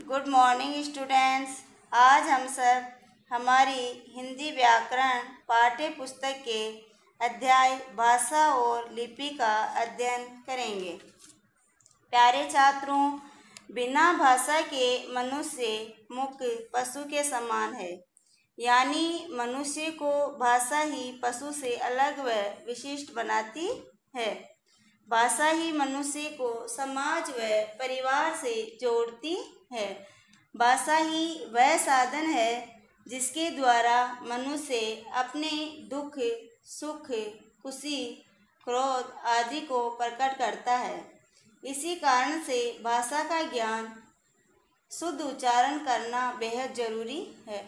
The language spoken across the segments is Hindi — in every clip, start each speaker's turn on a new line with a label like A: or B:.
A: Good morning students. आज हम सब हमारी हिंदी व्याकरण पाठ्य पुस्तक के अध्याय भाषा और लिपि का अध्ययन करेंगे। प्यारे छात्रों, बिना भाषा के मनुष्य मुख्य पशु के समान है, यानी मनुष्य को भाषा ही पशु से अलग व विशिष्ट बनाती है। भाषा ही मनुष्य को समाज व परिवार से जोड़ती है। भाषा ही वह साधन है जिसके द्वारा मनुष्य अपने दुख, सुख, खुशी, क्रोध आदि को प्रकट करता है। इसी कारण से भाषा का ज्ञान, शुद्ध उच्चारण करना बेहद जरूरी है।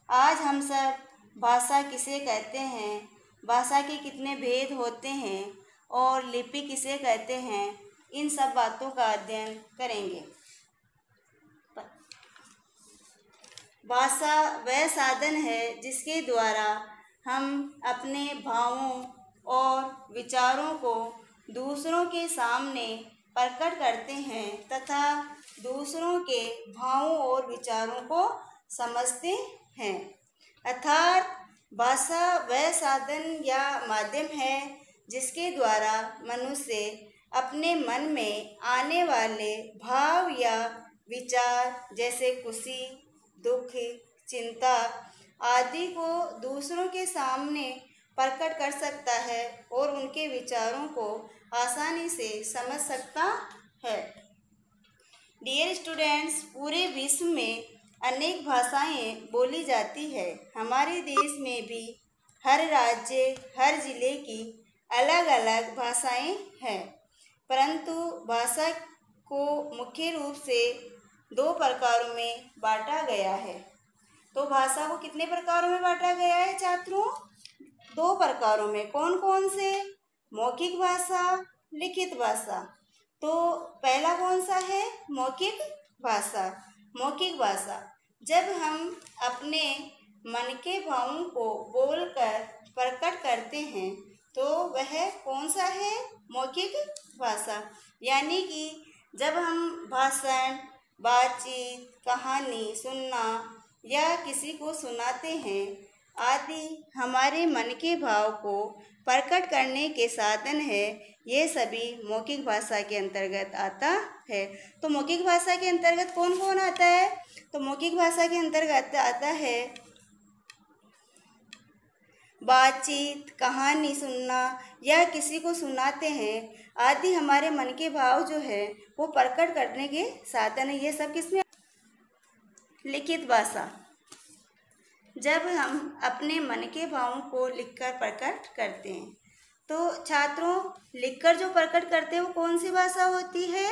A: आज हम सब भाषा किसे कहते हैं, भाषा के कितने भेद होते हैं और लिपि किसे कहते हैं, इन सब बातों का अध्ययन करेंगे। भाषा वह साधन है जिसके द्वारा हम अपने भावों और विचारों को दूसरों के सामने प्रकट करते हैं तथा दूसरों के भावों और विचारों को समझते हैं। अर्थात भाषा वह साधन या माध्यम है जिसके द्वारा मनुष्य अपने मन में आने वाले भाव या विचार जैसे खुशी, दुख, चिंता आदि को दूसरों के सामने प्रकट कर सकता है और उनके विचारों को आसानी से समझ सकता है। डियर स्टूडेंट्स, पूरे विश्व में अनेक भाषाएं बोली जाती है। हमारे देश में भी हर राज्य, हर जिले की अलग अलग भाषाएं हैं, परंतु भाषा को मुख्य रूप से दो प्रकारों में बांटा गया है। तो भाषा को कितने प्रकारों में बांटा गया है छात्रों? दो प्रकारों में। कौन कौन से? मौखिक भाषा, लिखित भाषा। तो पहला कौन सा है? मौखिक भाषा। मौखिक भाषा जब हम अपने मन के भावों को बोलकर प्रकट करते हैं तो वह कौन सा है? मौखिक भाषा। यानी कि जब हम भाषण, बातचीत, कहानी सुनना या किसी को सुनाते हैं आदि हमारे मन के भाव को प्रकट करने के साधन है, ये सभी मौखिक भाषा के अंतर्गत आता है। तो मौखिक भाषा के अंतर्गत कौन कौन आता है? तो मौखिक भाषा के अंतर्गत आता है बातचीत, कहानी सुनना या किसी को सुनाते हैं आदि हमारे मन के भाव जो है वो प्रकट करने के साधन है। ये सब किसमें? लिखित भाषा। जब हम अपने मन के भावों को लिखकर प्रकट करते हैं तो छात्रों, लिखकर जो प्रकट करते हैं वो कौन सी भाषा होती है?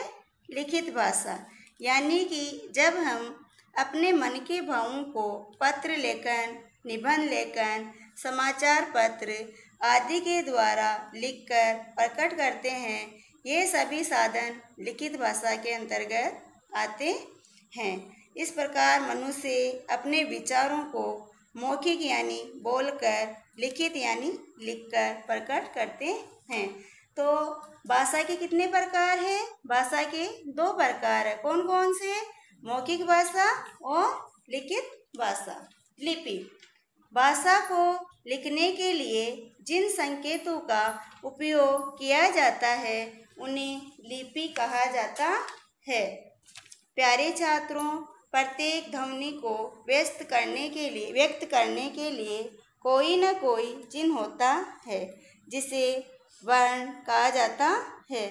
A: लिखित भाषा। यानी कि जब हम अपने मन के भावों को पत्र लेखन, निबंध लेखन, समाचार पत्र आदि के द्वारा लिखकर प्रकट करते हैं, ये सभी साधन लिखित भाषा के अंतर्गत आते हैं। इस प्रकार मनुष्य अपने विचारों को मौखिक यानी बोलकर, लिखित यानी लिखकर प्रकट करते हैं। तो भाषा के कितने प्रकार हैं? भाषा के दो प्रकार है। कौन कौन से? मौखिक भाषा और लिखित भाषा। लिपि। भाषा को लिखने के लिए जिन संकेतों का उपयोग किया जाता है उन्हें लिपि कहा जाता है। प्यारे छात्रों, प्रत्येक ध्वनि को व्यक्त करने के लिए कोई न कोई चिन्ह होता है जिसे वर्ण कहा जाता है।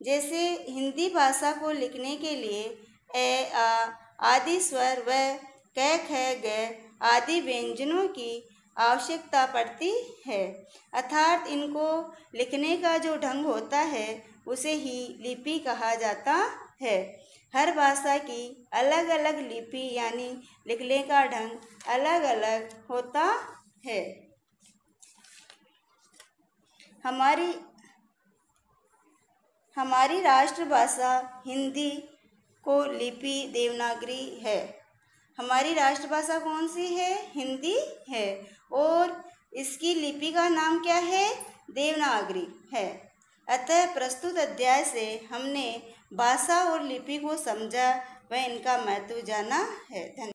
A: जैसे हिंदी भाषा को लिखने के लिए ए, आ आदि स्वर व क, ख, ग आदि व्यंजनों की आवश्यकता पड़ती है। अर्थात इनको लिखने का जो ढंग होता है उसे ही लिपि कहा जाता है। हर भाषा की अलग अलग लिपि यानी लिखने का ढंग अलग अलग होता है। हमारी राष्ट्रभाषा हिंदी को लिपि देवनागरी है। हमारी राष्ट्रभाषा कौन सी है? हिंदी है और इसकी लिपि का नाम क्या है? देवनागरी है। अतः प्रस्तुत अध्याय से हमने भाषा और लिपि को समझा व इनका महत्व जाना है। धन्यवाद।